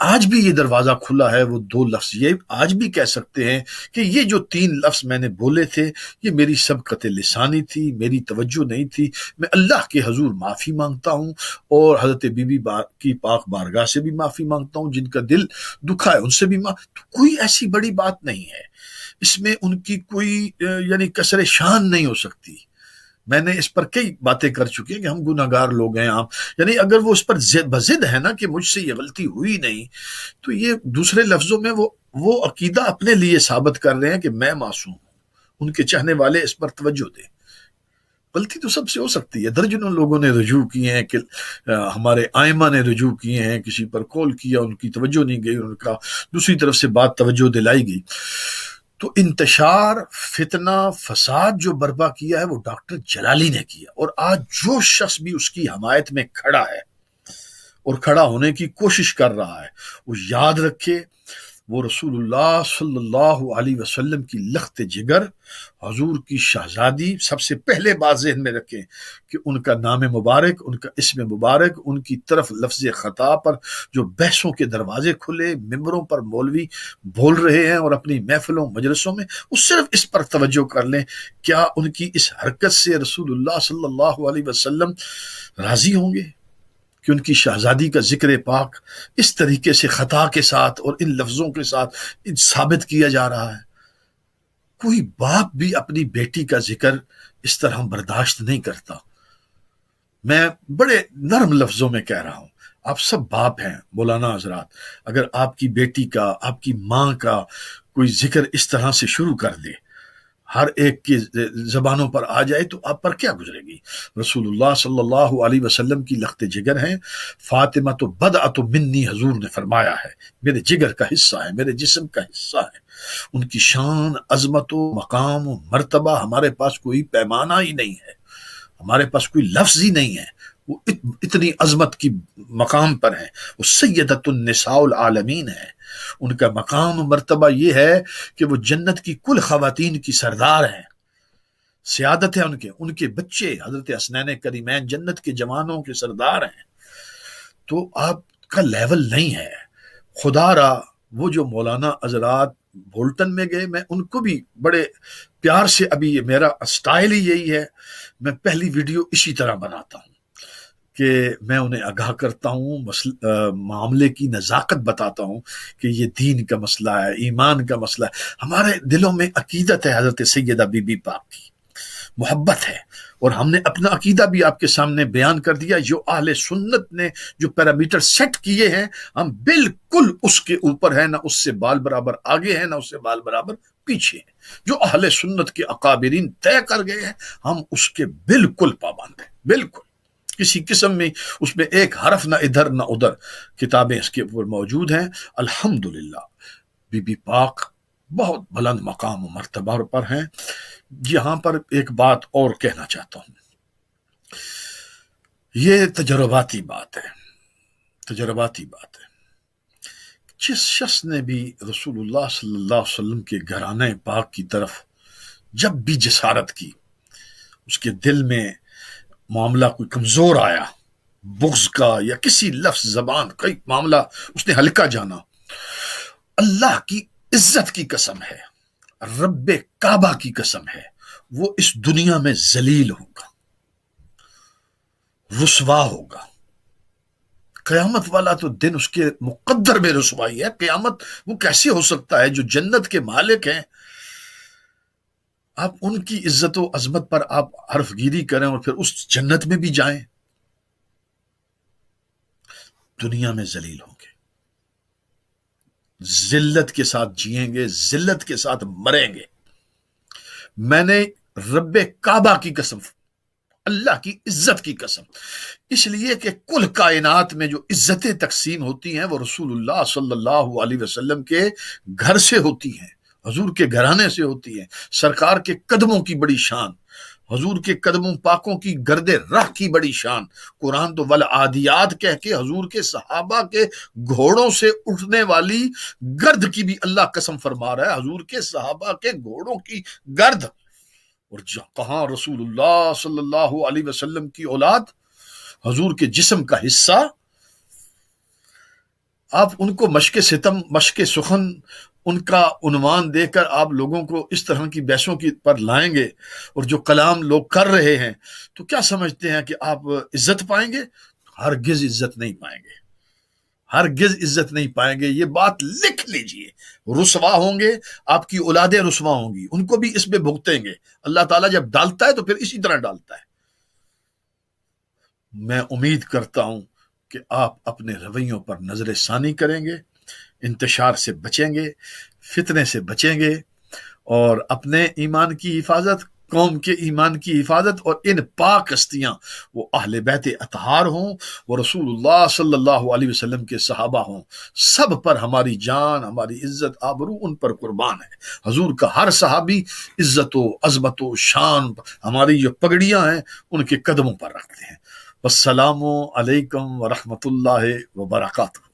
آج بھی یہ دروازہ کھلا ہے، وہ دو لفظ یہ آج بھی کہہ سکتے ہیں کہ یہ جو تین لفظ میں نے بولے تھے یہ میری سبقت لسانی تھی، میری توجہ نہیں تھی، میں اللہ کے حضور معافی مانگتا ہوں، اور حضرت بی بی کی پاک بارگاہ سے بھی معافی مانگتا ہوں، جن کا دل دکھا ہے ان سے بھی کوئی ایسی بڑی بات نہیں ہے اس میں، ان کی کوئی یعنی کسر شان نہیں ہو سکتی۔ میں نے اس پر کئی باتیں کر چکی ہیں کہ ہم گناہ گار لوگ ہیں، ہم یعنی اگر وہ اس پر بضد ہے نا کہ مجھ سے یہ غلطی ہوئی نہیں، تو یہ دوسرے لفظوں میں وہ عقیدہ اپنے لیے ثابت کر رہے ہیں کہ میں معصوم ہوں، ان کے چاہنے والے اس پر توجہ دیں۔ غلطی تو سب سے ہو سکتی ہے، درجنوں لوگوں نے رجوع کیے ہیں کہ ہمارے آئمہ نے رجوع کیے ہیں، کسی پر کال کیا ان کی توجہ نہیں گئی، ان کا دوسری طرف سے بات توجہ دلائی گئی۔ تو انتشار، فتنہ، فساد جو برپا کیا ہے وہ ڈاکٹر جلالی نے کیا، اور آج جو شخص بھی اس کی حمایت میں کھڑا ہے اور کھڑا ہونے کی کوشش کر رہا ہے، وہ یاد رکھے وہ رسول اللہ صلی اللہ علیہ وسلم کی لخت جگر، حضور کی شہزادی، سب سے پہلے بات ذہن میں رکھیں کہ ان کا نام مبارک، ان کا اسم مبارک، ان کی طرف لفظ خطا پر جو بحثوں کے دروازے کھلے، ممبروں پر مولوی بول رہے ہیں اور اپنی محفلوں مجلسوں میں، وہ صرف اس پر توجہ کر لیں، کیا ان کی اس حرکت سے رسول اللہ صلی اللہ علیہ وسلم راضی ہوں گے کہ ان کی شہزادی کا ذکر پاک اس طریقے سے خطا کے ساتھ اور ان لفظوں کے ساتھ ثابت کیا جا رہا ہے؟ کوئی باپ بھی اپنی بیٹی کا ذکر اس طرح برداشت نہیں کرتا۔ میں بڑے نرم لفظوں میں کہہ رہا ہوں، آپ سب باپ ہیں مولانا حضرات، اگر آپ کی بیٹی کا، آپ کی ماں کا کوئی ذکر اس طرح سے شروع کر دے، ہر ایک کی زبانوں پر آ جائے، تو آپ پر کیا گزرے گی؟ رسول اللہ صلی اللہ علیہ وسلم کی لخت جگر ہیں، فاطمہ تو بدعۃ منی، حضور نے فرمایا ہے میرے جگر کا حصہ ہے، میرے جسم کا حصہ ہے۔ ان کی شان، عظمت و مقام و مرتبہ ہمارے پاس کوئی پیمانہ ہی نہیں ہے، ہمارے پاس کوئی لفظ ہی نہیں ہے، وہ اتنی عظمت کی مقام پر ہیں، وہ سیدۃ النساء العالمین ہیں۔ ان کا مقام و مرتبہ یہ ہے کہ وہ جنت کی کل خواتین کی سردار ہیں، سیادت ہے ان کے بچے حضرت حسنین کریمین جنت کے جوانوں کے سردار ہیں۔ تو آپ کا لیول نہیں ہے۔ خدا را وہ جو مولانا حضرات بولٹن میں گئے، میں ان کو بھی بڑے پیار سے، ابھی یہ میرا سٹائل ہی یہی ہے، میں پہلی ویڈیو اسی طرح بناتا ہوں کہ میں انہیں آگاہ کرتا ہوں، معاملے کی نزاکت بتاتا ہوں کہ یہ دین کا مسئلہ ہے، ایمان کا مسئلہ ہے، ہمارے دلوں میں عقیدت ہے حضرت سیدہ بی بی پاک کی، محبت ہے، اور ہم نے اپنا عقیدہ بھی آپ کے سامنے بیان کر دیا، جو اہل سنت نے جو پیرامیٹر سیٹ کیے ہیں ہم بالکل اس کے اوپر ہیں، نہ اس سے بال برابر آگے ہیں، نہ اس سے بال برابر پیچھے ہیں، جو اہل سنت کے اکابرین طے کر گئے ہیں ہم اس کے بالکل پابند ہیں، بالکل کسی قسم میں اس میں ایک حرف نہ ادھر نہ ادھر، کتابیں اس کے اوپر موجود ہیں۔ الحمدللہ بی بی پاک بہت بلند مقام و مرتبہ پر ہیں۔ یہاں پر ایک بات اور کہنا چاہتا ہوں، یہ تجرباتی بات ہے، تجرباتی بات ہے۔ جس شخص نے بھی رسول اللہ صلی اللہ علیہ وسلم کے گھرانے پاک کی طرف جب بھی جسارت کی، اس کے دل میں معاملہ کوئی کمزور آیا، بغض کا یا کسی لفظ زبان کا معاملہ اس نے ہلکا جانا، اللہ کی عزت کی قسم ہے، رب کعبہ کی قسم ہے، وہ اس دنیا میں ذلیل ہوگا، رسوا ہوگا۔ قیامت والا تو دن اس کے مقدر میں رسوائی ہے۔ قیامت وہ کیسے ہو سکتا ہے جو جنت کے مالک ہیں، آپ ان کی عزت و عظمت پر آپ حرف گیری کریں اور پھر اس جنت میں بھی جائیں؟ دنیا میں ذلیل ہوں گے، ذلت کے ساتھ جئیں گے، ذلت کے ساتھ مریں گے۔ میں نے رب کعبہ کی قسم، اللہ کی عزت کی قسم، اس لیے کہ کل کائنات میں جو عزتیں تقسیم ہوتی ہیں وہ رسول اللہ صلی اللہ علیہ وسلم کے گھر سے ہوتی ہیں، حضور کے گھرانے سے ہوتی ہیں، سرکار کے قدموں کی بڑی شان، حضور کے قدموں پاکوں کی گرد راہ کی بڑی شان۔ قرآن تو والعادیات کہہ کے حضور کے صحابہ کے گھوڑوں سے اٹھنے والی گرد کی بھی اللہ قسم فرما رہا ہے، حضور کے صحابہ کے گھوڑوں کی گرد، اور کہاں رسول اللہ صلی اللہ علیہ وسلم کی اولاد، حضور کے جسم کا حصہ، آپ ان کو مشق ستم مشق سخن ان کا عنوان دے کر آپ لوگوں کو اس طرح کی بحثوں کی پر لائیں گے، اور جو کلام لوگ کر رہے ہیں تو کیا سمجھتے ہیں کہ آپ عزت پائیں گے؟ ہرگز عزت نہیں پائیں گے، ہرگز عزت نہیں پائیں گے، یہ بات لکھ لیجئے۔ رسوا ہوں گے، آپ کی اولادیں رسوا ہوں گی، ان کو بھی اس میں بھگتیں گے۔ اللہ تعالیٰ جب ڈالتا ہے تو پھر اسی طرح ڈالتا ہے۔ میں امید کرتا ہوں کہ آپ اپنے رویوں پر نظر ثانی کریں گے، انتشار سے بچیں گے، فتنے سے بچیں گے، اور اپنے ایمان کی حفاظت، قوم کے ایمان کی حفاظت، اور ان پاک ہستیاں وہ اہل بیت اطہار ہوں، وہ رسول اللہ صلی اللہ علیہ وسلم کے صحابہ ہوں، سب پر ہماری جان، ہماری عزت، آبرو ان پر قربان ہے۔ حضور کا ہر صحابی عزت و عظمت و شان ہماری جو پگڑیاں ہیں ان کے قدموں پر رکھتے ہیں۔ والسلام علیکم ورحمۃ اللہ وبرکاتہ۔